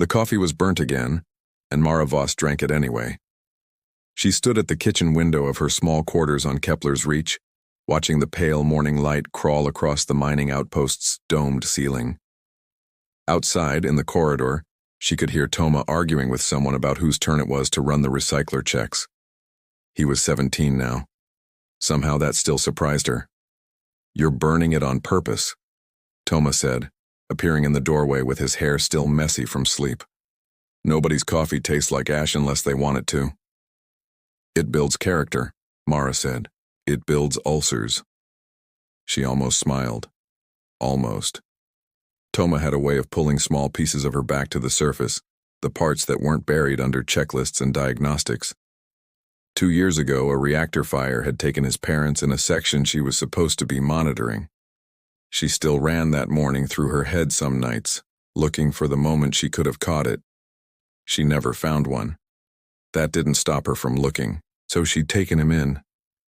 The coffee was burnt again, and Mara Voss drank it anyway. She stood at the kitchen window of her small quarters on Kepler's Reach, watching the pale morning light crawl across the mining outpost's domed ceiling. Outside, in the corridor, she could hear Toma arguing with someone about whose turn it was to run the recycler checks. He was 17 now. Somehow that still surprised her. "You're burning it on purpose," Toma said, appearing in the doorway with his hair still messy from sleep. "Nobody's coffee tastes like ash unless they want it to." "It builds character," Mara said. "It builds ulcers." She almost smiled. Almost. Toma had a way of pulling small pieces of her back to the surface, the parts that weren't buried under checklists and diagnostics. 2 years ago, a reactor fire had taken his parents in a section she was supposed to be monitoring. She still ran that morning through her head some nights, looking for the moment she could have caught it. She never found one. That didn't stop her from looking, so she'd taken him in,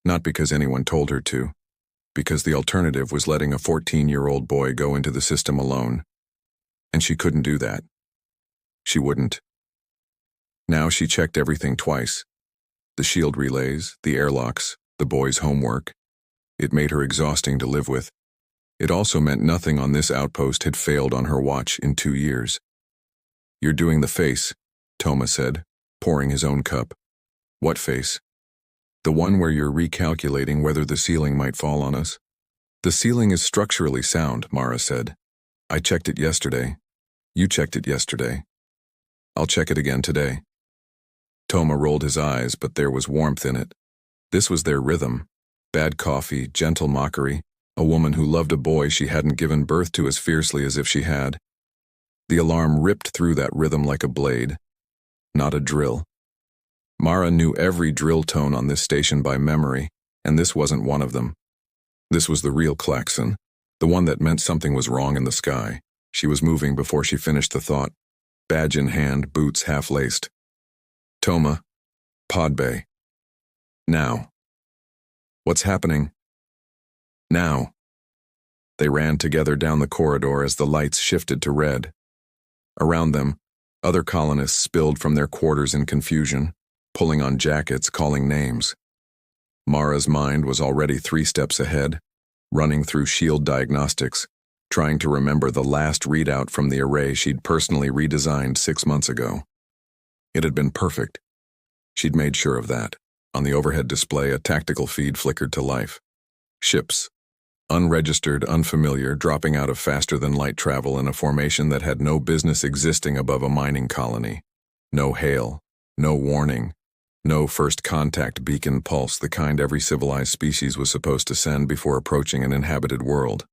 not because anyone told her to, because the alternative was letting a 14-year-old boy go into the system alone. And she couldn't do that. She wouldn't. Now she checked everything twice. The shield relays, the airlocks, the boys' homework. It made her exhausting to live with. It also meant nothing on this outpost had failed on her watch in 2 years. "You're doing the face," Toma said, pouring his own cup. "What face?" "The one where you're recalculating whether the ceiling might fall on us." "The ceiling is structurally sound," Mara said. "I checked it yesterday. You checked it yesterday. I'll check it again today." Toma rolled his eyes, but there was warmth in it. This was their rhythm. Bad coffee, gentle mockery, a woman who loved a boy she hadn't given birth to as fiercely as if she had. The alarm ripped through that rhythm like a blade. Not a drill. Mara knew every drill tone on this station by memory, and this wasn't one of them. This was the real klaxon, the one that meant something was wrong in the sky. She was moving before she finished the thought, badge in hand, boots half-laced. "Toma, pod bay. Now." "What's happening?" "Now." They ran together down the corridor as the lights shifted to red. Around them, other colonists spilled from their quarters in confusion, pulling on jackets, calling names. Mara's mind was already 3 steps ahead, running through shield diagnostics, trying to remember the last readout from the array she'd personally redesigned 6 months ago. It had been perfect. She'd made sure of that. On the overhead display, a tactical feed flickered to life. Ships. Unregistered, unfamiliar, dropping out of faster-than-light travel in a formation that had no business existing above a mining colony. No hail. No warning. No first contact beacon pulse, the kind every civilized species was supposed to send before approaching an inhabited world.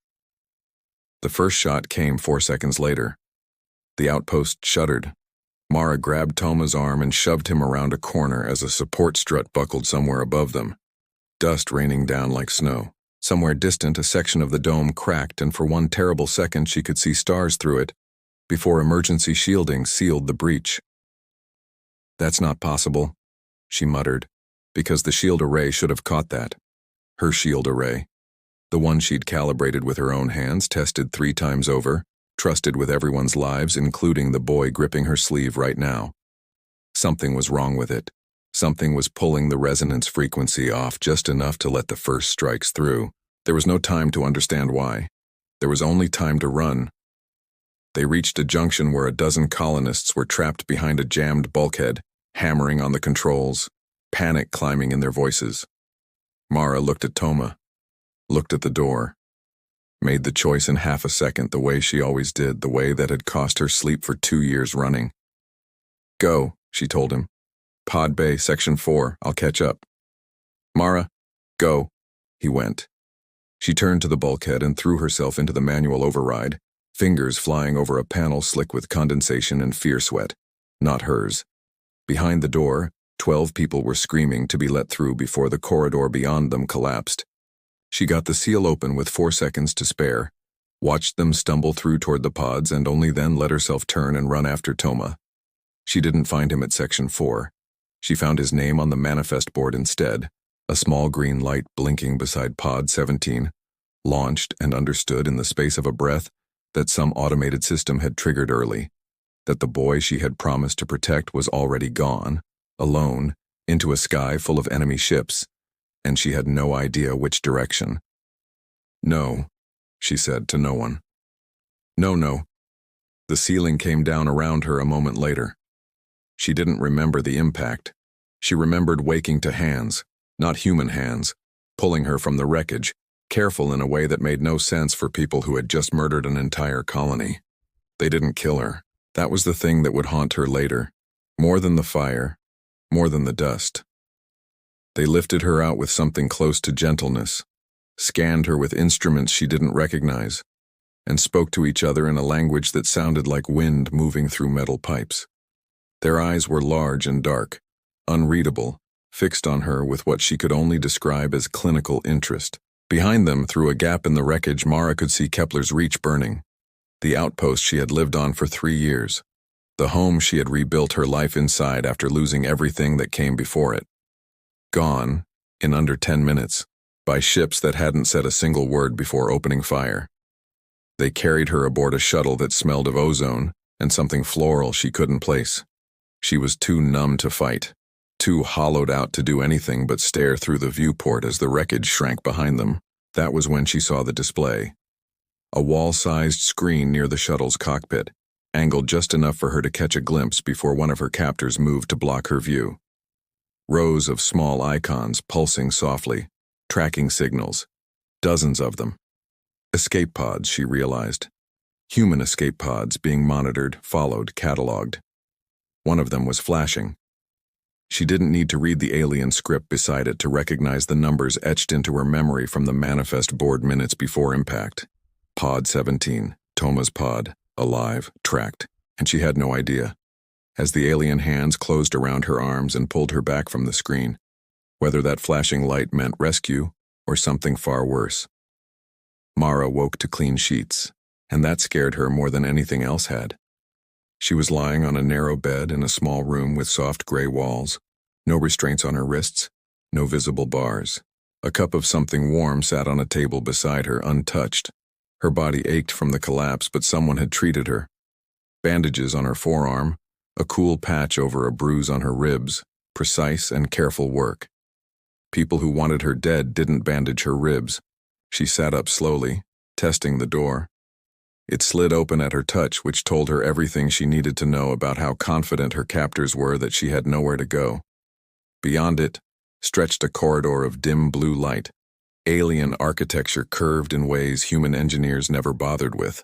The first shot came 4 seconds later. The outpost shuddered. Mara grabbed Toma's arm and shoved him around a corner as a support strut buckled somewhere above them. Dust raining down like snow. Somewhere distant, a section of the dome cracked, and for one terrible second she could see stars through it, before emergency shielding sealed the breach. "That's not possible," she muttered, because the shield array should have caught that. Her shield array. The one she'd calibrated with her own hands, tested 3 times over, trusted with everyone's lives, including the boy gripping her sleeve right now. Something was wrong with it. Something was pulling the resonance frequency off just enough to let the first strikes through. There was no time to understand why. There was only time to run. They reached a junction where a dozen colonists were trapped behind a jammed bulkhead, hammering on the controls, panic climbing in their voices. Mara looked at Toma, looked at the door. Made the choice in half a second, the way she always did, the way that had cost her sleep for 2 years running. "Go," she told him. "Pod bay, section 4, I'll catch up." "Mara, go." He went. She turned to the bulkhead and threw herself into the manual override, fingers flying over a panel slick with condensation and fear sweat. Not hers. Behind the door, 12 people were screaming to be let through before the corridor beyond them collapsed. She got the seal open with 4 seconds to spare, watched them stumble through toward the pods, and only then let herself turn and run after Toma. She didn't find him at Section 4. She found his name on the manifest board instead, a small green light blinking beside Pod 17, launched and understood in the space of a breath that some automated system had triggered early. that the boy she had promised to protect was already gone, alone, into a sky full of enemy ships, and she had no idea which direction. "No," she said to no one. No. The ceiling came down around her a moment later. She didn't remember the impact. She remembered waking to hands, not human hands, pulling her from the wreckage, careful in a way that made no sense for people who had just murdered an entire colony. They didn't kill her. That was the thing that would haunt her later. More than the fire, more than the dust. They lifted her out with something close to gentleness, scanned her with instruments she didn't recognize, and spoke to each other in a language that sounded like wind moving through metal pipes. Their eyes were large and dark, unreadable, fixed on her with what she could only describe as clinical interest. Behind them, through a gap in the wreckage, Mara could see Kepler's Reach burning, the outpost she had lived on for 3 years, the home she had rebuilt her life inside after losing everything that came before it. Gone, in under 10 minutes, by ships that hadn't said a single word before opening fire. They carried her aboard a shuttle that smelled of ozone and something floral she couldn't place. She was too numb to fight, too hollowed out to do anything but stare through the viewport as the wreckage shrank behind them. That was when she saw the display. A wall-sized screen near the shuttle's cockpit, angled just enough for her to catch a glimpse before one of her captors moved to block her view. Rows of small icons pulsing softly, tracking signals, dozens of them. Escape pods, she realized. Human escape pods being monitored, followed, catalogued. One of them was flashing. She didn't need to read the alien script beside it to recognize the numbers etched into her memory from the manifest board minutes before impact. Pod 17, Toma's pod, alive, tracked, and she had no idea. As the alien hands closed around her arms and pulled her back from the screen, whether that flashing light meant rescue or something far worse. Mara woke to clean sheets, and that scared her more than anything else had. She was lying on a narrow bed in a small room with soft gray walls, no restraints on her wrists, no visible bars. A cup of something warm sat on a table beside her, untouched. Her body ached from the collapse, but someone had treated her. Bandages on her forearm, a cool patch over a bruise on her ribs, precise and careful work. People who wanted her dead didn't bandage her ribs. She sat up slowly, testing the door. It slid open at her touch, which told her everything she needed to know about how confident her captors were that she had nowhere to go. Beyond it stretched a corridor of dim blue light, alien architecture curved in ways human engineers never bothered with.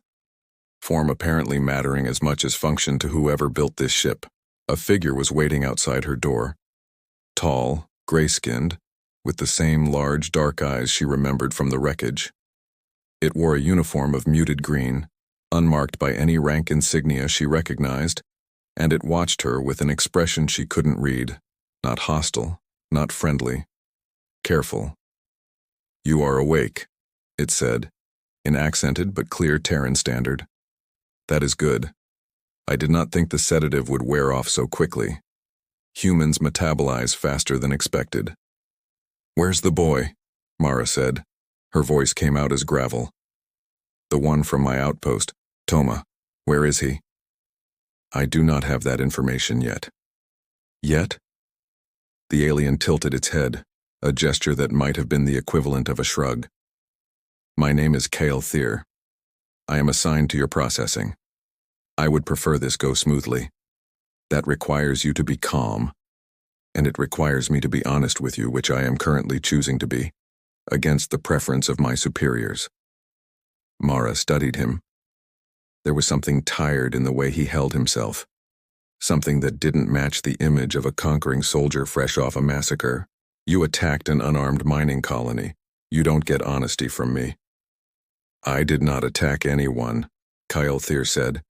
Form apparently mattering as much as function to whoever built this ship. A figure was waiting outside her door. Tall, gray-skinned, with the same large dark eyes she remembered from the wreckage. It wore a uniform of muted green, unmarked by any rank insignia she recognized, and it watched her with an expression she couldn't read, not hostile, not friendly, careful. "You are awake," it said, in accented but clear Terran standard. "That is good. I did not think the sedative would wear off so quickly. Humans metabolize faster than expected." "Where's the boy?" Mara said. Her voice came out as gravel. "The one from my outpost. Toma. Where is he?" "I do not have that information yet." "Yet?" The alien tilted its head, a gesture that might have been the equivalent of a shrug. "My name is Kale Thier. I am assigned to your processing. I would prefer this go smoothly. That requires you to be calm, and it requires me to be honest with you, which I am currently choosing to be, against the preference of my superiors." Mara studied him. There was something tired in the way he held himself, something that didn't match the image of a conquering soldier fresh off a massacre. "You attacked an unarmed mining colony. You don't get honesty from me." "I did not attack anyone," Kyle Thier said,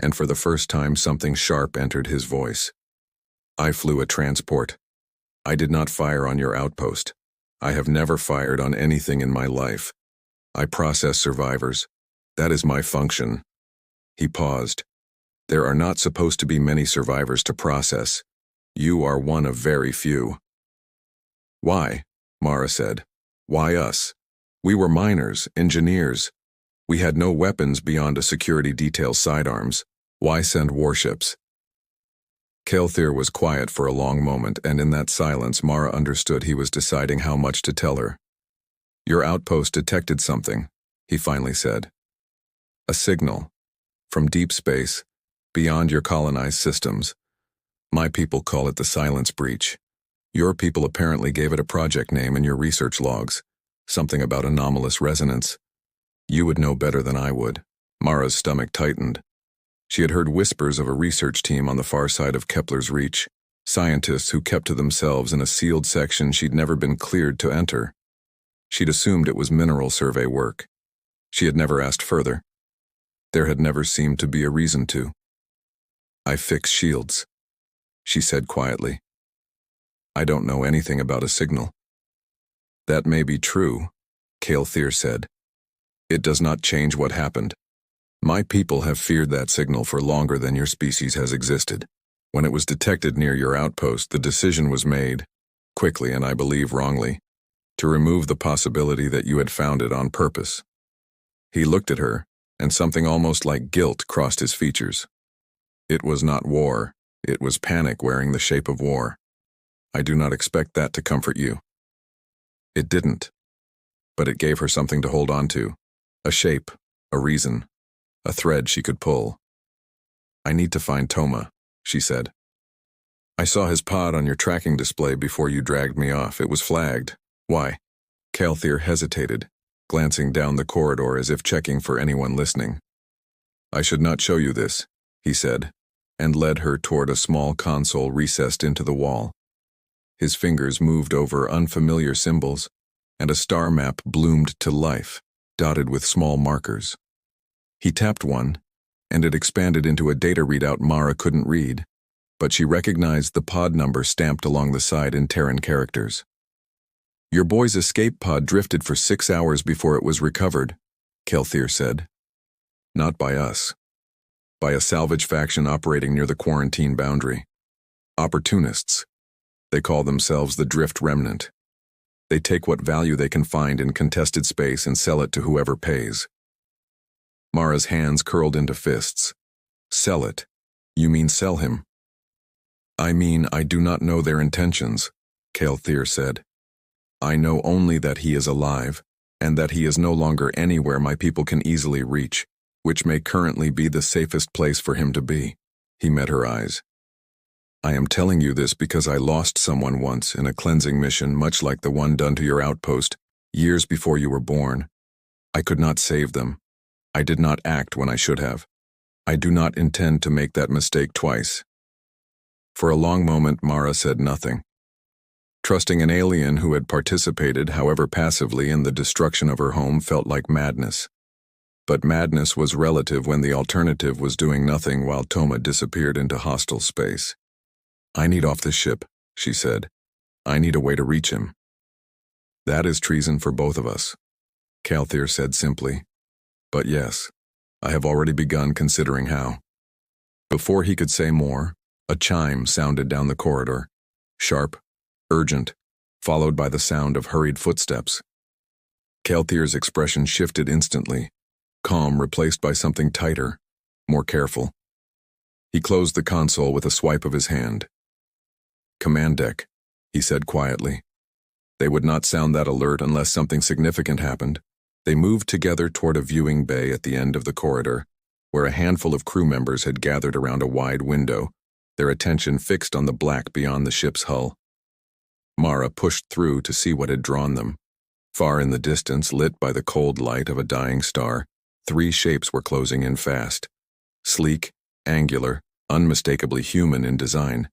and for the first time something sharp entered his voice. "I flew a transport. I did not fire on your outpost. I have never fired on anything in my life. I process survivors. That is my function." He paused. "There are not supposed to be many survivors to process. You are one of very few." "Why?" Mara said. "Why us? We were miners, engineers. We had no weapons beyond a security detail's sidearms. Why send warships? Kelthir was quiet for a long moment, and in that silence Mara understood he was deciding how much to tell her. Your outpost detected something, he finally said. A signal. From deep space, beyond your colonized systems. My people call it the silence breach. Your people apparently gave it a project name in your research logs. Something about anomalous resonance. You would know better than I would. Mara's stomach tightened. She had heard whispers of a research team on the far side of Kepler's reach, scientists who kept to themselves in a sealed section she'd never been cleared to enter. She'd assumed it was mineral survey work. She had never asked further. There had never seemed to be a reason to. I fix shields, she said quietly. I don't know anything about a signal. That may be true, Kelthir said. It does not change what happened. My people have feared that signal for longer than your species has existed. When it was detected near your outpost, the decision was made, quickly and I believe wrongly, to remove the possibility that you had found it on purpose. He looked at her, and something almost like guilt crossed his features. It was not war, it was panic wearing the shape of war. I do not expect that to comfort you. It didn't, but it gave her something to hold on to, a shape, a reason, a thread she could pull. I need to find Toma, she said. I saw his pod on your tracking display before you dragged me off. It was flagged. Why? Kelthir hesitated, glancing down the corridor as if checking for anyone listening. I should not show you this, he said, and led her toward a small console recessed into the wall. His fingers moved over unfamiliar symbols, and a star map bloomed to life, dotted with small markers. He tapped one, and it expanded into a data readout Mara couldn't read, but she recognized the pod number stamped along the side in Terran characters. Your boy's escape pod drifted for 6 hours before it was recovered, Kelthir said. Not by us. By a salvage faction operating near the quarantine boundary. Opportunists. They call themselves the Drift Remnant. They take what value they can find in contested space and sell it to whoever pays. Mara's hands curled into fists. Sell it? You mean sell him? I mean, I do not know their intentions, Kelthir said. I know only that he is alive, and that he is no longer anywhere my people can easily reach, which may currently be the safest place for him to be. He met her eyes. I am telling you this because I lost someone once in a cleansing mission much like the one done to your outpost, years before you were born. I could not save them. I did not act when I should have. I do not intend to make that mistake twice. For a long moment, Mara said nothing. Trusting an alien who had participated, however passively, in the destruction of her home felt like madness. But madness was relative when the alternative was doing nothing while Toma disappeared into hostile space. I need off this ship, she said. I need a way to reach him. That is treason for both of us, Kelthir said simply. But yes, I have already begun considering how. Before he could say more, a chime sounded down the corridor, sharp, urgent, followed by the sound of hurried footsteps. Kelthir's expression shifted instantly, calm replaced by something tighter, more careful. He closed the console with a swipe of his hand. Command deck, he said quietly. They would not sound that alert unless something significant happened. They moved together toward a viewing bay at the end of the corridor, where a handful of crew members had gathered around a wide window, their attention fixed on the black beyond the ship's hull. Mara pushed through to see what had drawn them. Far in the distance, lit by the cold light of a dying star, 3 shapes were closing in fast. Sleek, angular, unmistakably human in design.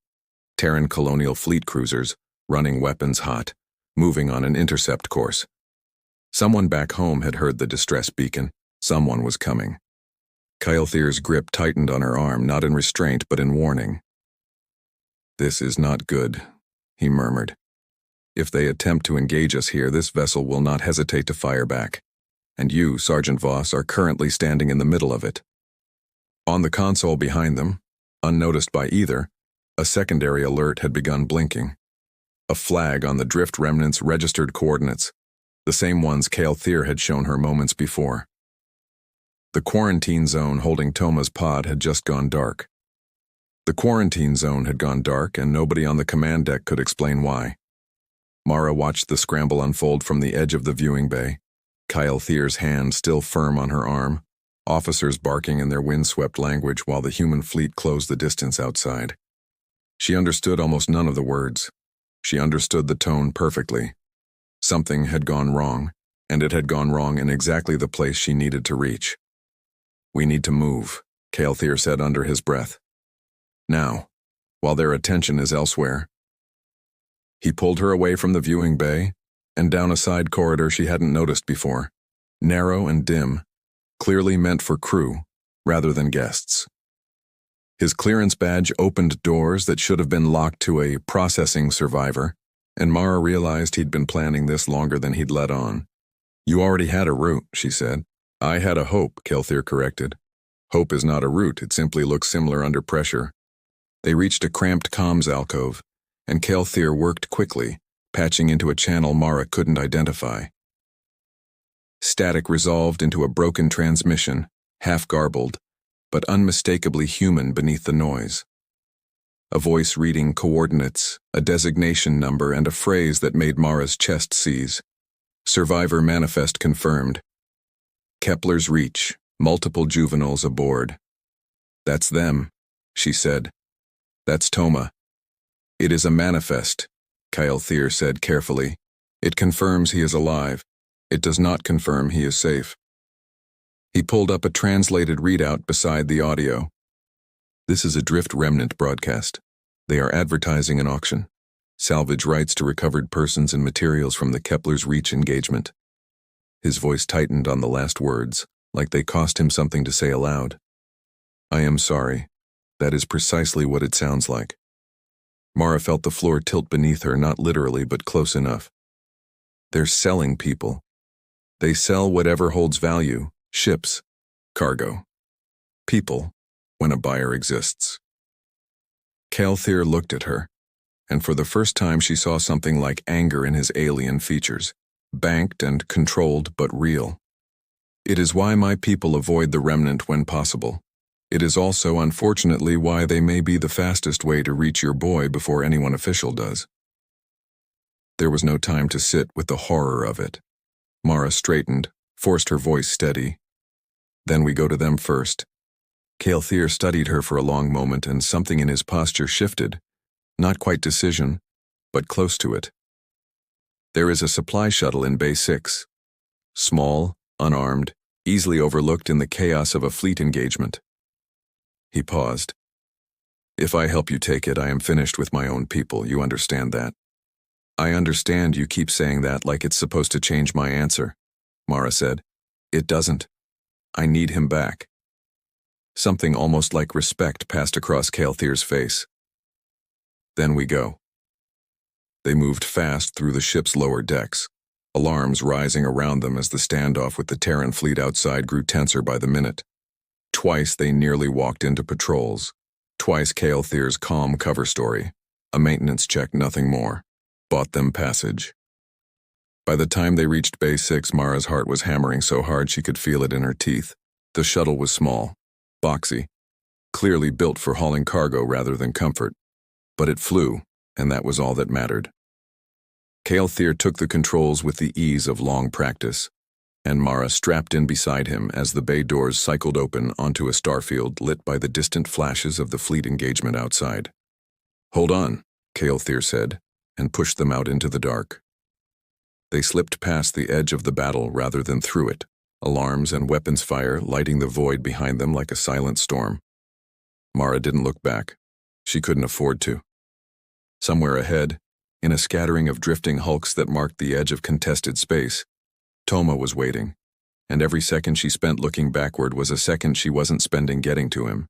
Terran colonial fleet cruisers, running weapons hot, moving on an intercept course. Someone back home had heard the distress beacon. Someone was coming. Kelthir's grip tightened on her arm, not in restraint but in warning. This is not good, he murmured. If they attempt to engage us here, this vessel will not hesitate to fire back. And you, Sergeant Voss, are currently standing in the middle of it. On the console behind them, unnoticed by either, a secondary alert had begun blinking. A flag on the Drift Remnant's registered coordinates, the same ones Kelthir had shown her moments before. The quarantine zone holding Toma's pod had just gone dark. The quarantine zone had gone dark, and nobody on the command deck could explain why. Mara watched the scramble unfold from the edge of the viewing bay, Kyle Thier's hand still firm on her arm, officers barking in their windswept language while the human fleet closed the distance outside. She understood almost none of the words. She understood the tone perfectly. Something had gone wrong, and it had gone wrong in exactly the place she needed to reach. "We need to move," Kyle Thier said under his breath. "Now, while their attention is elsewhere." He pulled her away from the viewing bay and down a side corridor she hadn't noticed before, narrow and dim, clearly meant for crew rather than guests. His clearance badge opened doors that should have been locked to a processing survivor, and Mara realized he'd been planning this longer than he'd let on. "You already had a route," she said. "I had a hope," Kelthier corrected. "Hope is not a route, it simply looks similar under pressure." They reached a cramped comms alcove, and Kelthier worked quickly, patching into a channel Mara couldn't identify. Static resolved into a broken transmission, half-garbled, but unmistakably human beneath the noise. A voice reading coordinates, a designation number, and a phrase that made Mara's chest seize. "Survivor manifest confirmed. Kepler's Reach, multiple juveniles aboard." "That's them," she said. "That's Toma." "It is a manifest," Kyle Thier said carefully. "It confirms he is alive. It does not confirm he is safe." He pulled up a translated readout beside the audio. "This is a Drift Remnant broadcast. They are advertising an auction. Salvage rights to recovered persons and materials from the Kepler's Reach engagement." His voice tightened on the last words, like they cost him something to say aloud. "I am sorry. That is precisely what it sounds like." Mara felt the floor tilt beneath her, not literally, but close enough. "They're selling people. They sell whatever holds value, ships, cargo, people, when a buyer exists." Kelthier looked at her, and for the first time she saw something like anger in his alien features, banked and controlled but real. "It is why my people avoid the remnant when possible. It is also, unfortunately, why they may be the fastest way to reach your boy before anyone official does." There was no time to sit with the horror of it. Mara straightened, forced her voice steady. "Then we go to them first." Kelthier studied her for a long moment, and something in his posture shifted. Not quite decision, but close to it. "There is a supply shuttle in Bay 6. Small, unarmed, easily overlooked in the chaos of a fleet engagement." He paused. "If I help you take it, I am finished with my own people, you understand that?" "I understand you keep saying that like it's supposed to change my answer," Mara said. "It doesn't. I need him back." Something almost like respect passed across Kelthier's face. "Then we go." They moved fast through the ship's lower decks, alarms rising around them as the standoff with the Terran fleet outside grew tenser by the minute. Twice they nearly walked into patrols. Twice Kelthier's calm cover story, a maintenance check, nothing more, bought them passage. By the time they reached Bay 6, Mara's heart was hammering so hard she could feel it in her teeth. The shuttle was small, boxy, clearly built for hauling cargo rather than comfort. But it flew, and that was all that mattered. Kelthier took the controls with the ease of long practice, and Mara strapped in beside him as the bay doors cycled open onto a starfield lit by the distant flashes of the fleet engagement outside. "Hold on," Kelthier said, and pushed them out into the dark. They slipped past the edge of the battle rather than through it, alarms and weapons fire lighting the void behind them like a silent storm. Mara didn't look back. She couldn't afford to. Somewhere ahead, in a scattering of drifting hulks that marked the edge of contested space, Toma was waiting, and every second she spent looking backward was a second she wasn't spending getting to him.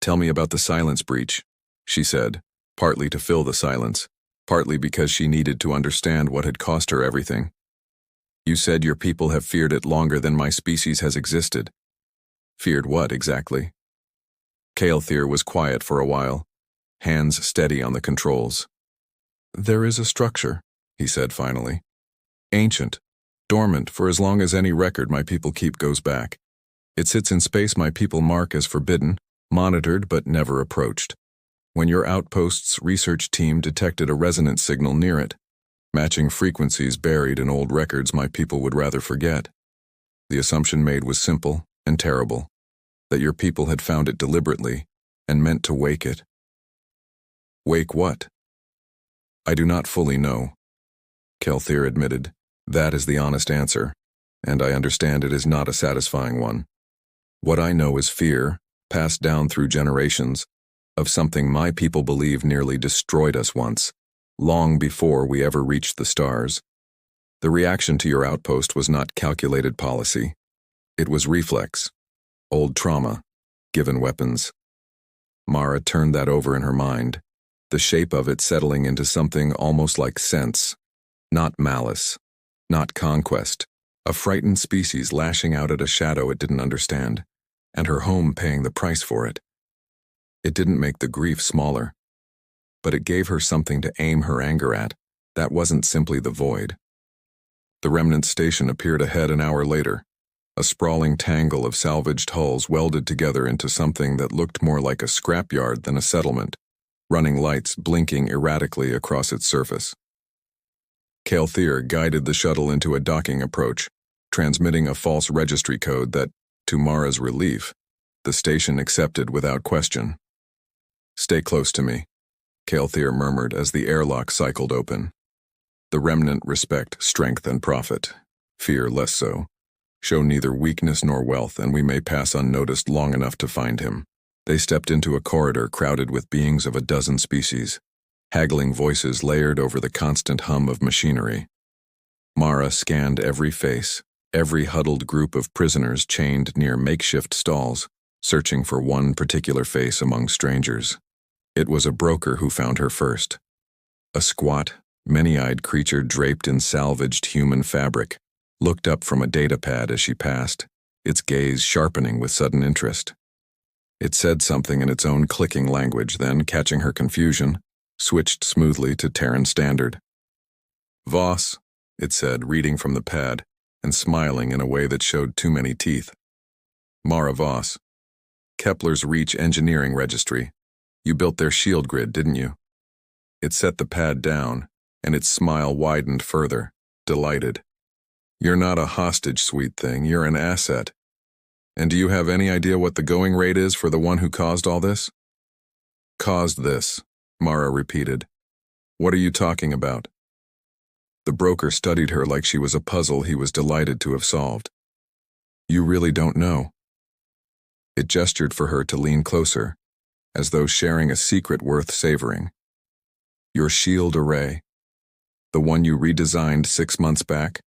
"Tell me about the silence breach," she said, partly to fill the silence, partly because she needed to understand what had cost her everything. "You said your people have feared it longer than my species has existed." "Feared what, exactly?" Kelthier was quiet for a while, hands steady on the controls. "There is a structure," he said finally. "Ancient, dormant for as long as any record my people keep goes back. It sits in space my people mark as forbidden, monitored but never approached. When your outpost's research team detected a resonance signal near it, matching frequencies buried in old records my people would rather forget. The assumption made was simple and terrible, that your people had found it deliberately and meant to wake it. Wake what? I do not fully know, Kelthir admitted. That is the honest answer, and I understand it is not a satisfying one. What I know is fear, passed down through generations, of something my people believe nearly destroyed us once, long before we ever reached the stars. The reaction to your outpost was not calculated policy. It was reflex, old trauma, given weapons. Mara turned that over in her mind, the shape of it settling into something almost like sense, not malice, not conquest, a frightened species lashing out at a shadow it didn't understand, and her home paying the price for it. It didn't make the grief smaller, but it gave her something to aim her anger at. That wasn't simply the void. The remnant station appeared ahead an hour later, a sprawling tangle of salvaged hulls welded together into something that looked more like a scrapyard than a settlement, running lights blinking erratically across its surface. Kelthir guided the shuttle into a docking approach, transmitting a false registry code that, to Mara's relief, the station accepted without question. Stay close to me, Kelthir murmured as the airlock cycled open. The remnant respect strength and profit, fear less so. Show neither weakness nor wealth, and we may pass unnoticed long enough to find him. They stepped into a corridor crowded with beings of a dozen species, haggling voices layered over the constant hum of machinery. Mara scanned every face, every huddled group of prisoners chained near makeshift stalls, searching for one particular face among strangers. It was a broker who found her first. A squat, many-eyed creature draped in salvaged human fabric, looked up from a datapad as she passed, its gaze sharpening with sudden interest. It said something in its own clicking language, then, catching her confusion, switched smoothly to Terran Standard. Voss, it said, reading from the pad, and smiling in a way that showed too many teeth. Mara Voss. Kepler's Reach Engineering Registry. You built their shield grid, didn't you? It set the pad down, and its smile widened further, delighted. You're not a hostage, sweet thing, you're an asset. And do you have any idea what the going rate is for the one who caused all this? Caused this, Mara repeated. What are you talking about? The broker studied her like she was a puzzle he was delighted to have solved. You really don't know. It gestured for her to lean closer, as though sharing a secret worth savoring. Your shield array, the one you redesigned 6 months back,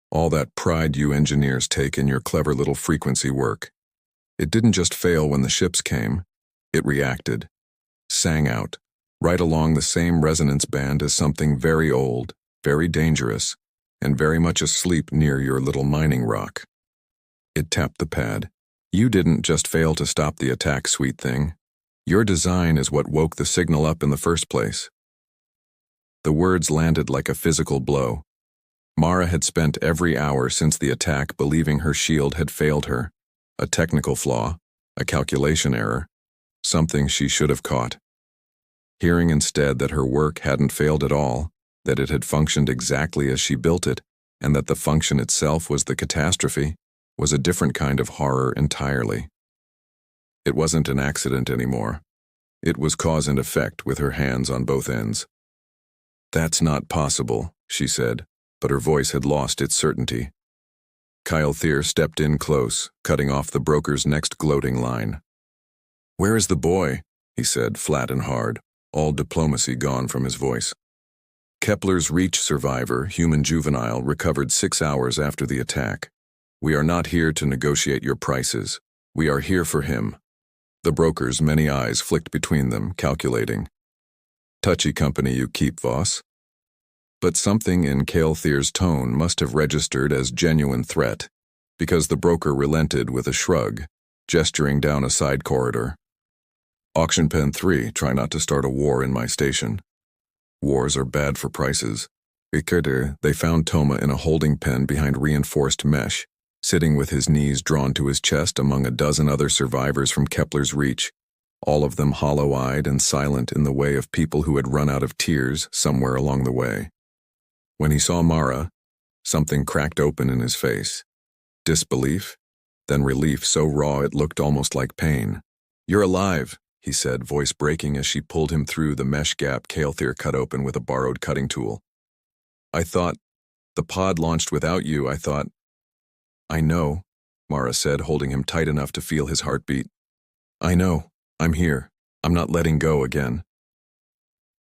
all that pride you engineers take in your clever little frequency work. It didn't just fail when the ships came, it reacted, sang out, right along the same resonance band as something very old, very dangerous, and very much asleep near your little mining rock. It tapped the pad. You didn't just fail to stop the attack, sweet thing. Your design is what woke the signal up in the first place. The words landed like a physical blow. Mara had spent every hour since the attack believing her shield had failed her, a technical flaw, a calculation error, something she should have caught. Hearing instead that her work hadn't failed at all, that it had functioned exactly as she built it, and that the function itself was the catastrophe, was a different kind of horror entirely. It wasn't an accident anymore. It was cause and effect with her hands on both ends. That's not possible, she said, but her voice had lost its certainty. Kelthir stepped in close, cutting off the broker's next gloating line. Where is the boy? He said, flat and hard, all diplomacy gone from his voice. Kepler's Reach survivor, human juvenile, recovered 6 hours after the attack. We are not here to negotiate your prices. We are here for him. The broker's many eyes flicked between them, calculating. Touchy company you keep, Voss. But something in Kelthir's tone must have registered as genuine threat, because the broker relented with a shrug, gesturing down a side corridor. Auction pen 3, try not to start a war in my station. Wars are bad for prices. They found Toma in a holding pen behind reinforced mesh, sitting with his knees drawn to his chest among a dozen other survivors from Kepler's reach, all of them hollow-eyed and silent in the way of people who had run out of tears somewhere along the way. When he saw Mara, something cracked open in his face. Disbelief, then relief so raw it looked almost like pain. "You're alive," he said, voice breaking as she pulled him through the mesh gap Kael'thir cut open with a borrowed cutting tool. "I thought, the pod launched without you, I thought." "I know," Mara said, holding him tight enough to feel his heartbeat. "I know. I'm here. I'm not letting go again."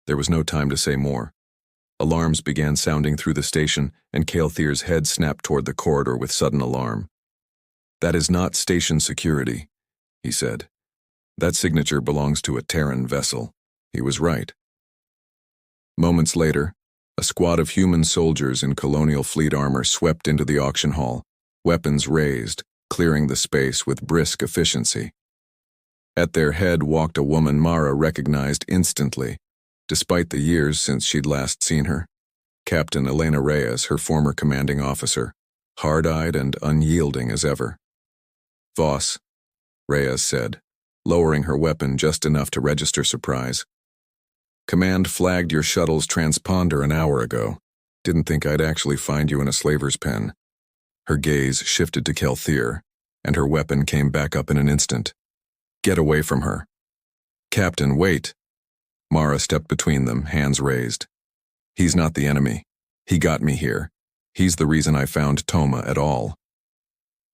There was no time to say more. Alarms began sounding through the station, and Kael'thir's head snapped toward the corridor with sudden alarm. "That is not station security," he said. "That signature belongs to a Terran vessel." He was right. Moments later, a squad of human soldiers in colonial fleet armor swept into the auction hall, weapons raised, clearing the space with brisk efficiency. At their head walked a woman Mara recognized instantly, despite the years since she'd last seen her. Captain Elena Reyes, her former commanding officer, hard-eyed and unyielding as ever. "Voss," Reyes said, lowering her weapon just enough to register surprise. "Command flagged your shuttle's transponder an hour ago. Didn't think I'd actually find you in a slaver's pen." Her gaze shifted to Kael'thir, and her weapon came back up in an instant. "Get away from her." "Captain, wait." Mara stepped between them, hands raised. "He's not the enemy. He got me here. He's the reason I found Toma at all."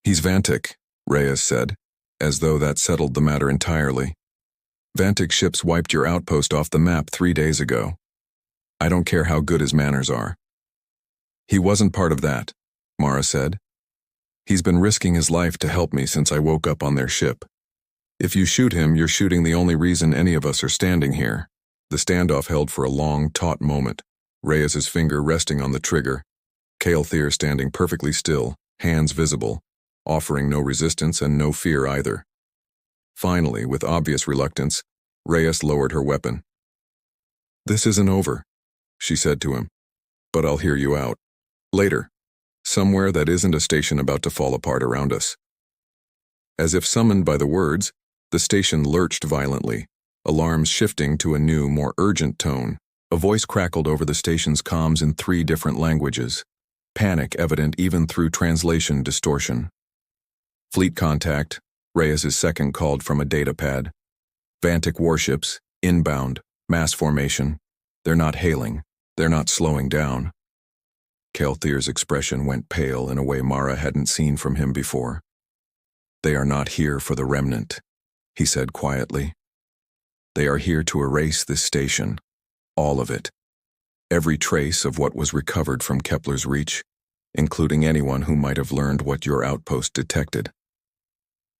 "He's Vantik," Reyes said, as though that settled the matter entirely. "Vantik ships wiped your outpost off the map 3 days ago. I don't care how good his manners are." "He wasn't part of that," Mara said. "He's been risking his life to help me since I woke up on their ship. If you shoot him, you're shooting the only reason any of us are standing here." The standoff held for a long, taut moment, Reyes's finger resting on the trigger, Kael'thir standing perfectly still, hands visible, offering no resistance and no fear either. Finally, with obvious reluctance, Reyes lowered her weapon. "This isn't over," she said to him, "but I'll hear you out. Later. Somewhere that isn't a station about to fall apart around us." As if summoned by the words, the station lurched violently, alarms shifting to a new, more urgent tone. A voice crackled over the station's comms in 3 different languages, panic evident even through translation distortion. "Fleet contact," Reyes's second called from a datapad. "Vantik warships, inbound, mass formation. They're not hailing. They're not slowing down." Kael'thir's expression went pale in a way Mara hadn't seen from him before. "They are not here for the remnant," he said quietly. "They are here to erase this station, all of it. Every trace of what was recovered from Kepler's reach, including anyone who might have learned what your outpost detected."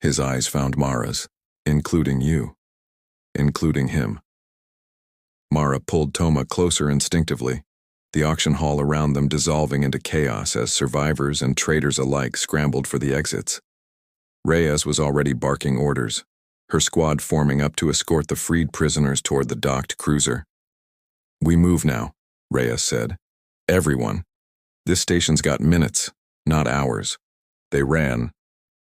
His eyes found Mara's, "Including you. Including him." Mara pulled Toma closer instinctively, the auction hall around them dissolving into chaos as survivors and traitors alike scrambled for the exits. Reyes was already barking orders, her squad forming up to escort the freed prisoners toward the docked cruiser. "We move now," Reyes said. "Everyone. This station's got minutes, not hours." They ran,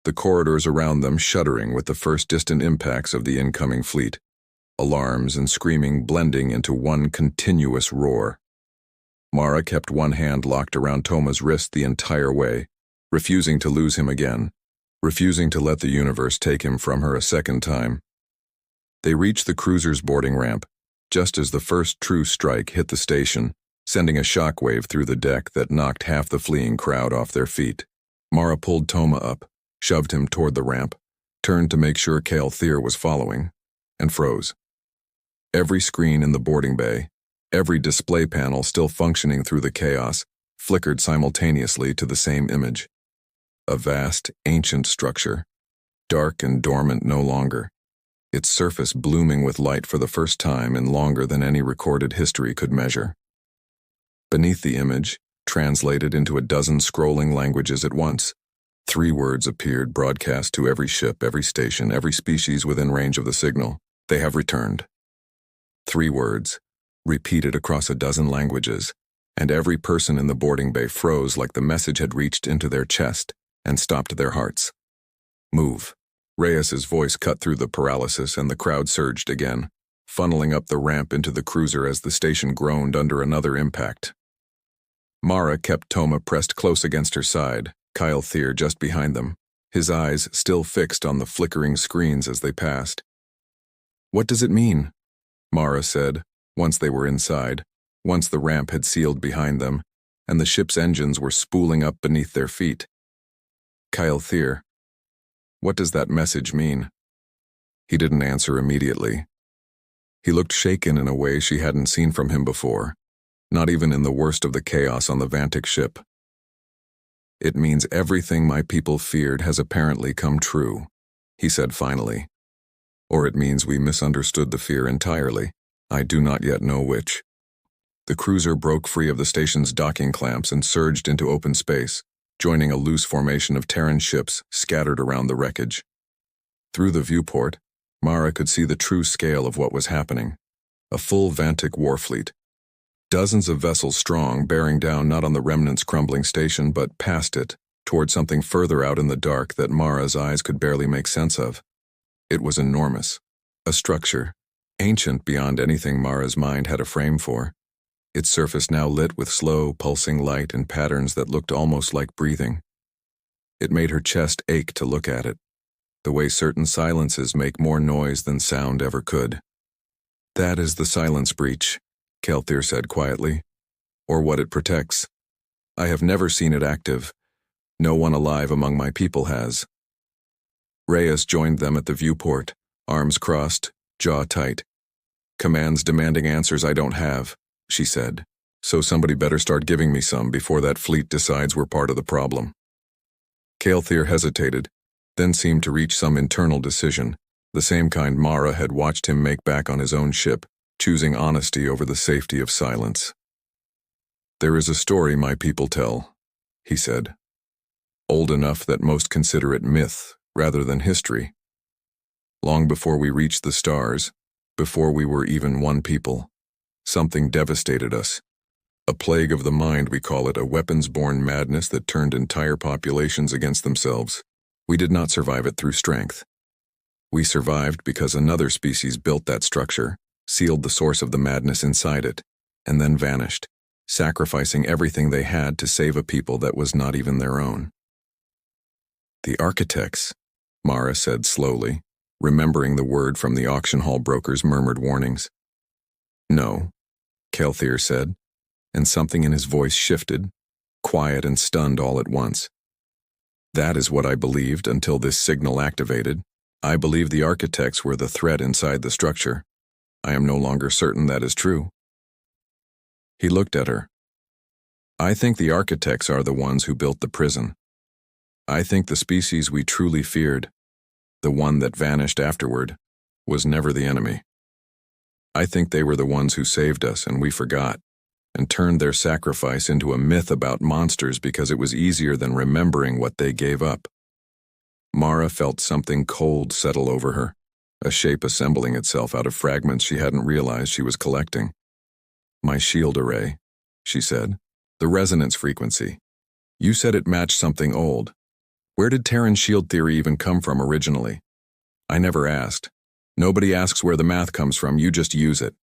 the corridors around them shuddering with the first distant impacts of the incoming fleet, alarms and screaming blending into one continuous roar. Mara kept one hand locked around Toma's wrist the entire way, refusing to lose him again, refusing to let the universe take him from her a second time. They reached the cruiser's boarding ramp, just as the first true strike hit the station, sending a shockwave through the deck that knocked half the fleeing crowd off their feet. Mara pulled Toma up, shoved him toward the ramp, turned to make sure Kael'thir was following, and froze. Every screen in the boarding bay, every display panel still functioning through the chaos, flickered simultaneously to the same image. A vast, ancient structure, dark and dormant no longer, its surface blooming with light for the first time in longer than any recorded history could measure. Beneath the image, translated into a dozen scrolling languages at once, 3 words appeared broadcast to every ship, every station, every species within range of the signal. "They have returned." 3 words, repeated across a dozen languages, and every person in the boarding bay froze like the message had reached into their chest, and stopped their hearts. Move. Reyes's voice cut through the paralysis and the crowd surged again, funneling up the ramp into the cruiser as the station groaned under another impact. Mara kept Toma pressed close against her side, Kyle Thier just behind them, his eyes still fixed on the flickering screens as they passed. "What does it mean?" Mara said, once they were inside, once the ramp had sealed behind them, and the ship's engines were spooling up beneath their feet. Kyle Thier, what does that message mean? He didn't answer immediately. He looked shaken in a way she hadn't seen from him before, not even in the worst of the chaos on the Vantic ship. "It means everything my people feared has apparently come true," he said finally. "Or it means we misunderstood the fear entirely. I do not yet know which." The cruiser broke free of the station's docking clamps and surged into open space, joining a loose formation of Terran ships scattered around the wreckage. Through the viewport, Mara could see the true scale of what was happening. A full Vantic warfleet. Dozens of vessels strong, bearing down not on the remnant's crumbling station but past it, toward something further out in the dark that Mara's eyes could barely make sense of. It was enormous. A structure, ancient beyond anything Mara's mind had a frame for. Its surface now lit with slow, pulsing light in patterns that looked almost like breathing. It made her chest ache to look at it, the way certain silences make more noise than sound ever could. "That is the silence breach," Kelthier said quietly, "or what it protects. I have never seen it active. No one alive among my people has." Reyes joined them at the viewport, arms crossed, jaw tight. "Commands demanding answers I don't have," she said, "so somebody better start giving me some before that fleet decides we're part of the problem." Kelthier hesitated, then seemed to reach some internal decision, the same kind Mara had watched him make back on his own ship, choosing honesty over the safety of silence. "There is a story my people tell," he said. "Old enough that most consider it myth rather than history. Long before we reached the stars, before we were even one people, something devastated us. A plague of the mind, we call it, a weapons-born madness that turned entire populations against themselves. We did not survive it through strength. We survived because another species built that structure, sealed the source of the madness inside it, and then vanished, sacrificing everything they had to save a people that was not even their own." "The architects," Mara said slowly, remembering the word from the auction hall broker's murmured warnings. "No," Kelthier said, and something in his voice shifted, quiet and stunned all at once. "That is what I believed until this signal activated. I believed the architects were the threat inside the structure. I am no longer certain that is true." He looked at her. "I think the architects are the ones who built the prison. I think the species we truly feared, the one that vanished afterward, was never the enemy. I think they were the ones who saved us and we forgot, and turned their sacrifice into a myth about monsters because it was easier than remembering what they gave up." Mara felt something cold settle over her, a shape assembling itself out of fragments she hadn't realized she was collecting. "My shield array," she said. "The resonance frequency. You said it matched something old. Where did Terran shield theory even come from originally? I never asked. Nobody asks where the math comes from, you just use it."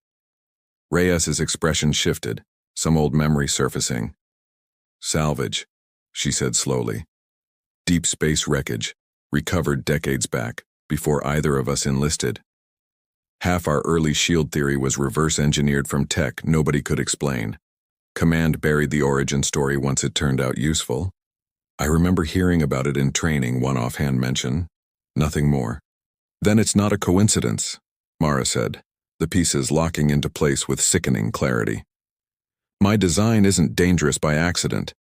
Reyes's expression shifted, some old memory surfacing. "Salvage," she said slowly. "Deep space wreckage, recovered decades back, before either of us enlisted. Half our early shield theory was reverse-engineered from tech nobody could explain. Command buried the origin story once it turned out useful. I remember hearing about it in training, one offhand mention. Nothing more." "Then it's not a coincidence," Mara said, the pieces locking into place with sickening clarity. "My design isn't dangerous by accident.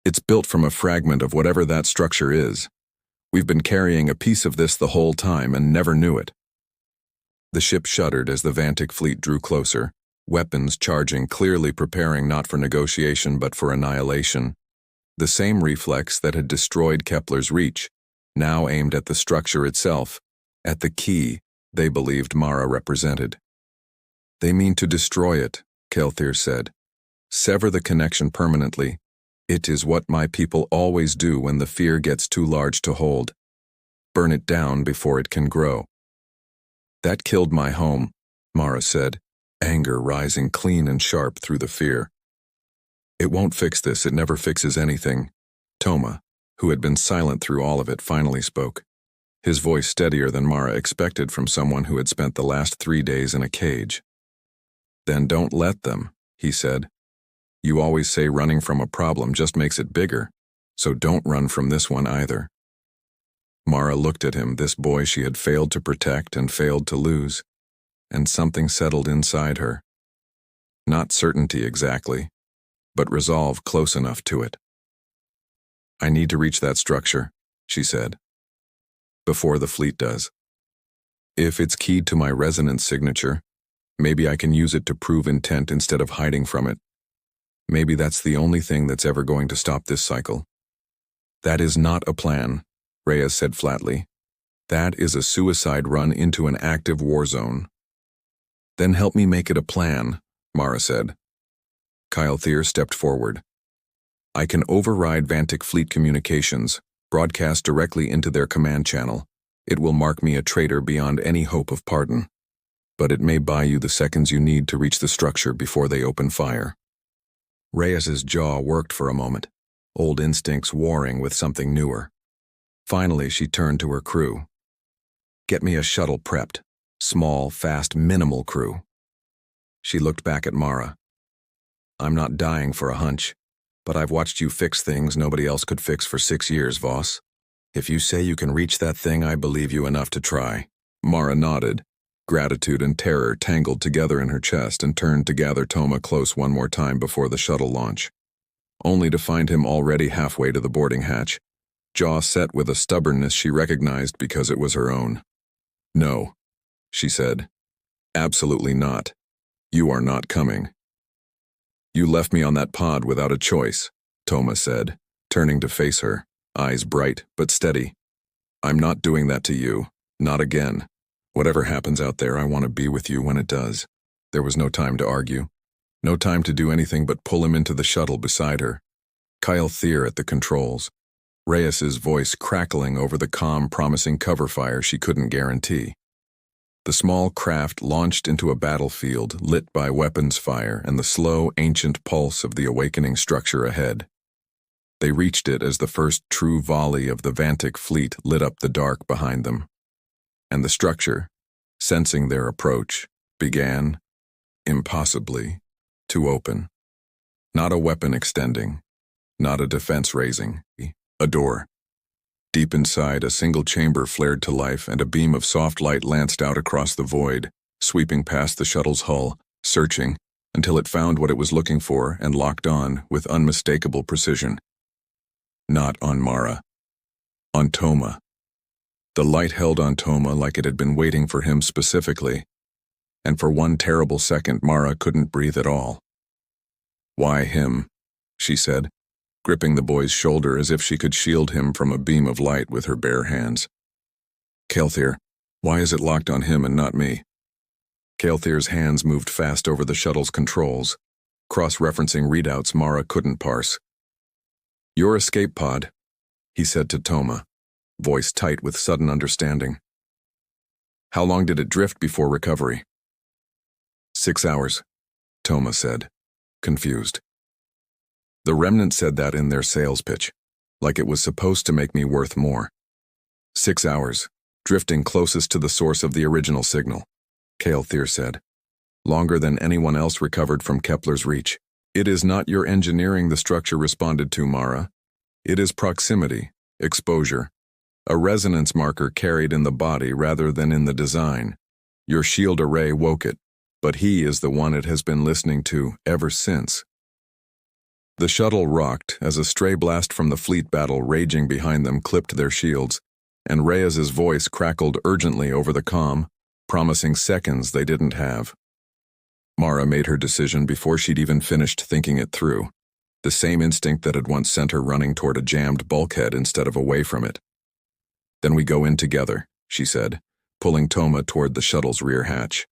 It's built from a fragment of whatever that structure is. We've been carrying a piece of this the whole time and never knew it." The ship shuddered as the Vantic fleet drew closer, weapons charging, clearly preparing not for negotiation but for annihilation. The same reflex that had destroyed Kepler's reach, now aimed at the structure itself, at the key they believed Mara represented. "They mean to destroy it," Kelthier said. "Sever the connection permanently, It is what my people always do when the fear gets too large to hold. Burn it down before it can grow. That killed my home, Mara said, anger rising clean and sharp through the fear. It won't fix this, it never fixes anything. Toma, who had been silent through all of it, finally spoke, his voice steadier than Mara expected from someone who had spent the last 3 days in a cage. Then don't let them, he said. You always say running from a problem just makes it bigger, so don't run from this one either. Mara looked at him, this boy she had failed to protect and failed to lose, and something settled inside her. Not certainty exactly, but resolve close enough to it. I need to reach that structure, she said, before the fleet does. If it's keyed to my resonance signature, maybe I can use it to prove intent instead of hiding from it. Maybe that's the only thing that's ever going to stop this cycle. That is not a plan, Reyes said flatly. That is a suicide run into an active war zone. Then help me make it a plan, Mara said. Kyle Thier stepped forward. I can override Vantic Fleet communications, broadcast directly into their command channel. It will mark me a traitor beyond any hope of pardon. But it may buy you the seconds you need to reach the structure before they open fire. Reyes's jaw worked for a moment, old instincts warring with something newer. Finally, she turned to her crew. Get me a shuttle prepped. Small, fast, minimal crew. She looked back at Mara. I'm not dying for a hunch, but I've watched you fix things nobody else could fix for 6 years, Voss. If you say you can reach that thing, I believe you enough to try. Mara nodded. Gratitude and terror tangled together in her chest and turned to gather Toma close one more time before the shuttle launch, only to find him already halfway to the boarding hatch, jaw set with a stubbornness she recognized because it was her own. No, she said. Absolutely not. You are not coming. You left me on that pod without a choice, Toma said, turning to face her, eyes bright but steady. I'm not doing that to you, not again. Whatever happens out there, I want to be with you when it does. There was no time to argue. No time to do anything but pull him into the shuttle beside her. Kyle Thier at the controls. Reyes's voice crackling over the comm promising cover fire she couldn't guarantee. The small craft launched into a battlefield lit by weapons fire and the slow, ancient pulse of the awakening structure ahead. They reached it as the first true volley of the Vantic fleet lit up the dark behind them. And the structure, sensing their approach, began, impossibly, to open. Not a weapon extending, not a defense raising, a door. Deep inside, a single chamber flared to life and a beam of soft light lanced out across the void, sweeping past the shuttle's hull, searching, until it found what it was looking for and locked on with unmistakable precision. Not on Mara. On Toma. The light held on Toma like it had been waiting for him specifically, and for one terrible second Mara couldn't breathe at all. Why him? She said, gripping the boy's shoulder as if she could shield him from a beam of light with her bare hands. Kelthier, why is it locked on him and not me? Kelthier's hands moved fast over the shuttle's controls, cross-referencing readouts Mara couldn't parse. Your escape pod, he said to Toma, voice tight with sudden understanding. How long did it drift before recovery? 6 hours, Toma said, confused. The Remnant said that in their sales pitch, like it was supposed to make me worth more. 6 hours, drifting closest to the source of the original signal, Kelthier said. Longer than anyone else recovered from Kepler's reach. It is not your engineering the structure responded to, Mara. It is proximity, exposure. A resonance marker carried in the body rather than in the design. Your shield array woke it, but he is the one it has been listening to ever since. The shuttle rocked as a stray blast from the fleet battle raging behind them clipped their shields, and Reyes's voice crackled urgently over the comm, promising seconds they didn't have. Mara made her decision before she'd even finished thinking it through, the same instinct that had once sent her running toward a jammed bulkhead instead of away from it. Then we go in together, she said, pulling Toma toward the shuttle's rear hatch.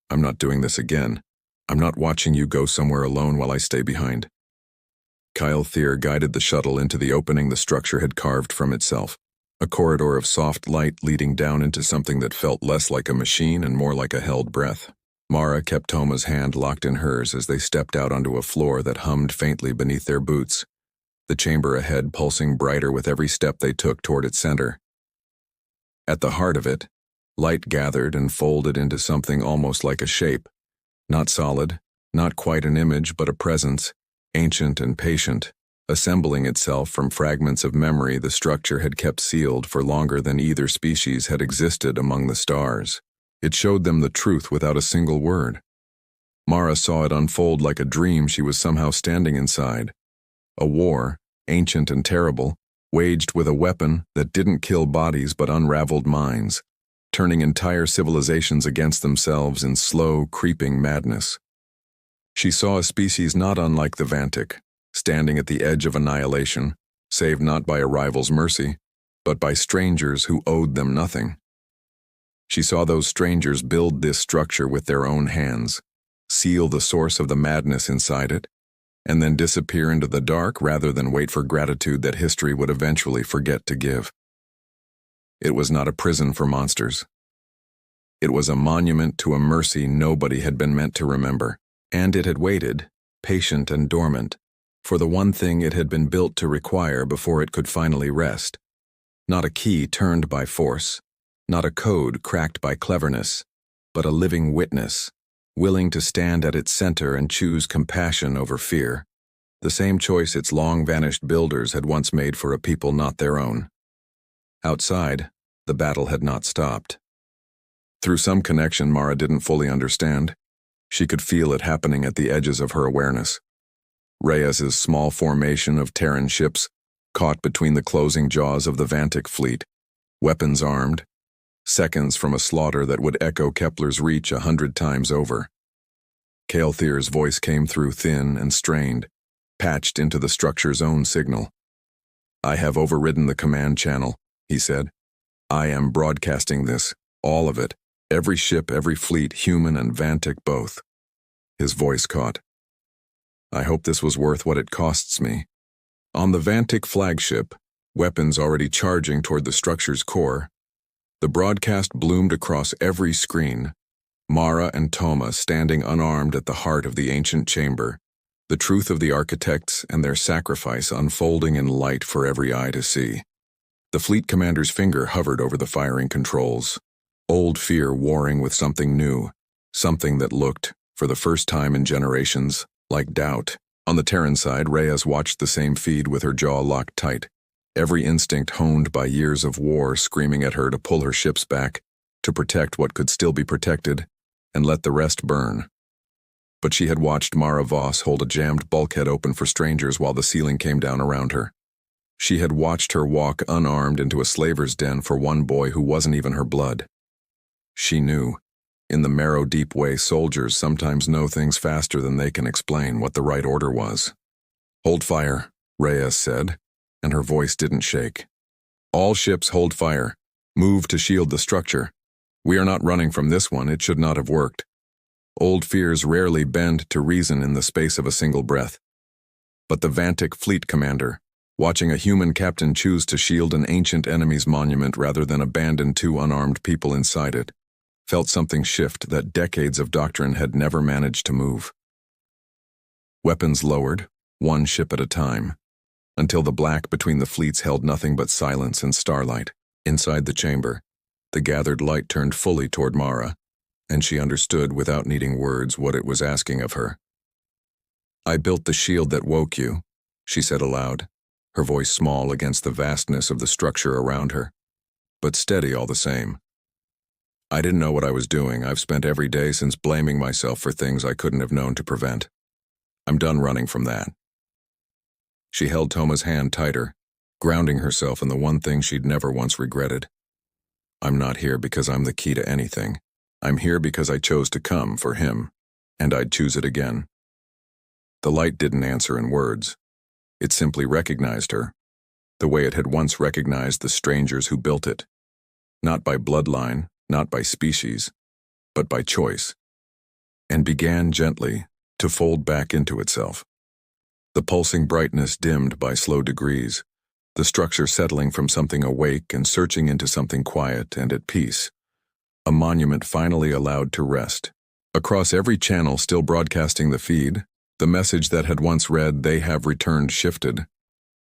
I'm not doing this again. I'm not watching you go somewhere alone while I stay behind. Kyle Thier guided the shuttle into the opening the structure had carved from itself, a corridor of soft light leading down into something that felt less like a machine and more like a held breath. Mara kept Toma's hand locked in hers as they stepped out onto a floor that hummed faintly beneath their boots, the chamber ahead pulsing brighter with every step they took toward its center. At the heart of it, light gathered and folded into something almost like a shape, not solid, not quite an image, but a presence, ancient and patient, assembling itself from fragments of memory the structure had kept sealed for longer than either species had existed among the stars. It showed them the truth without a single word. Mara saw it unfold like a dream she was somehow standing inside. A war, ancient and terrible, waged with a weapon that didn't kill bodies but unraveled minds, turning entire civilizations against themselves in slow, creeping madness. She saw a species not unlike the Vantic, standing at the edge of annihilation, saved not by a rival's mercy, but by strangers who owed them nothing. She saw those strangers build this structure with their own hands, seal the source of the madness inside it, and then disappear into the dark rather than wait for gratitude that history would eventually forget to give. It was not a prison for monsters. It was a monument to a mercy nobody had been meant to remember, and it had waited, patient and dormant, for the one thing it had been built to require before it could finally rest. Not a key turned by force, not a code cracked by cleverness, but a living witness, willing to stand at its center and choose compassion over fear, the same choice its long-vanished builders had once made for a people not their own. Outside, the battle had not stopped. Through some connection Mara didn't fully understand, she could feel it happening at the edges of her awareness. Reyes's small formation of Terran ships, caught between the closing jaws of the Vantic fleet, weapons armed, seconds from a slaughter that would echo Kepler's reach 100 times over. Kyle Thier's voice came through thin and strained, patched into the structure's own signal. "I have overridden the command channel," he said. "I am broadcasting this, all of it, every ship, every fleet, human and Vantic both." His voice caught. "I hope this was worth what it costs me." On the Vantic flagship, weapons already charging toward the structure's core, the broadcast bloomed across every screen, Mara and Toma standing unarmed at the heart of the ancient chamber, the truth of the architects and their sacrifice unfolding in light for every eye to see. The fleet commander's finger hovered over the firing controls, old fear warring with something new, something that looked, for the first time in generations, like doubt. On the Terran side, Reyes watched the same feed with her jaw locked tight, every instinct honed by years of war screaming at her to pull her ships back, to protect what could still be protected, and let the rest burn. But she had watched Mara Voss hold a jammed bulkhead open for strangers while the ceiling came down around her. She had watched her walk unarmed into a slaver's den for one boy who wasn't even her blood. She knew, in the marrow-deep way soldiers sometimes know things faster than they can explain, what the right order was. "Hold fire," Reyes said, and her voice didn't shake. "All ships hold fire. Move to shield the structure. We are not running from this one, it should not have worked." Old fears rarely bend to reason in the space of a single breath. But the Vantic fleet commander, watching a human captain choose to shield an ancient enemy's monument rather than abandon two unarmed people inside it, felt something shift that decades of doctrine had never managed to move. Weapons lowered, one ship at a time, until the black between the fleets held nothing but silence and starlight. Inside the chamber, the gathered light turned fully toward Mara, and she understood without needing words what it was asking of her. "I built the shield that woke you," she said aloud, her voice small against the vastness of the structure around her, but steady all the same. "I didn't know what I was doing. I've spent every day since blaming myself for things I couldn't have known to prevent. I'm done running from that." She held Toma's hand tighter, grounding herself in the one thing she'd never once regretted. "I'm not here because I'm the key to anything. I'm here because I chose to come for him, and I'd choose it again." The light didn't answer in words. It simply recognized her, the way it had once recognized the strangers who built it. Not by bloodline, not by species, but by choice, and began gently to fold back into itself. the pulsing brightness dimmed by slow degrees, the structure settling from something awake and searching into something quiet and at peace. A monument finally allowed to rest. Across every channel still broadcasting the feed, the message that had once read, "They have returned," shifted,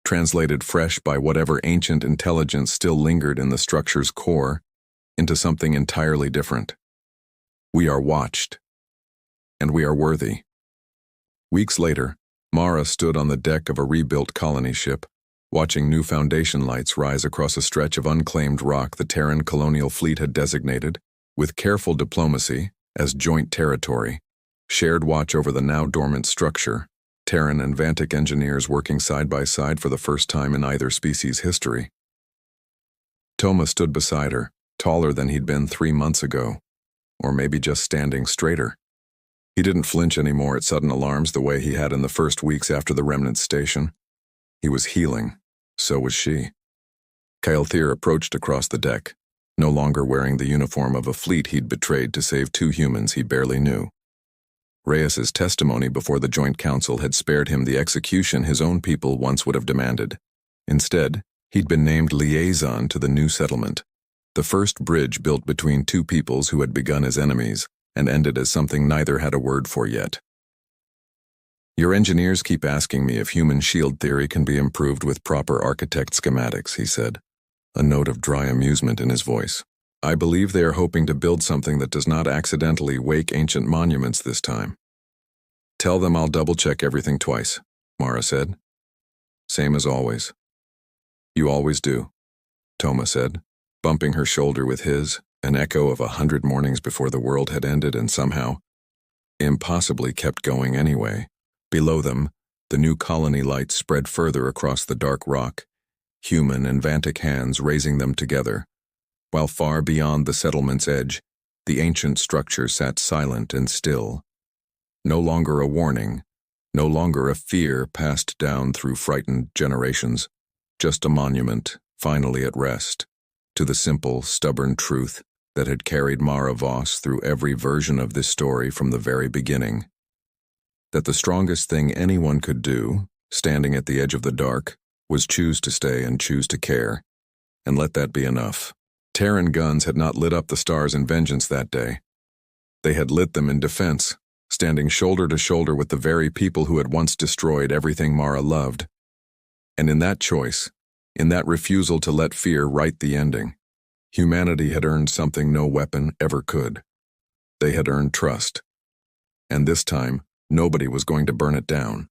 translated fresh by whatever ancient intelligence still lingered in the structure's core, into something entirely different. We are watched, and we are worthy. Weeks later, Mara stood on the deck of a rebuilt colony ship, watching new foundation lights rise across a stretch of unclaimed rock the Terran colonial fleet had designated, with careful diplomacy, as joint territory, shared watch over the now dormant structure, Terran and Vantic engineers working side by side for the first time in either species' history. Toma stood beside her, taller than he'd been 3 months ago, or maybe just standing straighter. He didn't flinch anymore at sudden alarms the way he had in the first weeks after the remnant station. He was healing. So was she. Kylthir approached across the deck, no longer wearing the uniform of a fleet he'd betrayed to save 2 humans he barely knew. Reyes's testimony before the Joint Council had spared him the execution his own people once would have demanded. Instead, he'd been named liaison to the new settlement, the first bridge built between 2 peoples who had begun as enemies and ended as something neither had a word for yet. "Your engineers keep asking me if human shield theory can be improved with proper architect schematics," he said, a note of dry amusement in his voice. "I believe they are hoping to build something that does not accidentally wake ancient monuments this time." "Tell them I'll double-check everything twice," Mara said. "Same as always." "You always do," Toma said, bumping her shoulder with his, an echo of 100 mornings before the world had ended and somehow, impossibly kept going anyway. Below them, the new colony lights spread further across the dark rock, human and Vantic hands raising them together, while far beyond the settlement's edge, the ancient structure sat silent and still. No longer a warning, no longer a fear passed down through frightened generations, just a monument, finally at rest, to the simple, stubborn truth that had carried Mara Voss through every version of this story from the very beginning. That the strongest thing anyone could do, standing at the edge of the dark, was choose to stay and choose to care, and let that be enough. Terran guns had not lit up the stars in vengeance that day. They had lit them in defense, standing shoulder to shoulder with the very people who had once destroyed everything Mara loved. And in that choice, in that refusal to let fear write the ending, humanity had earned something no weapon ever could. They had earned trust. And this time, nobody was going to burn it down.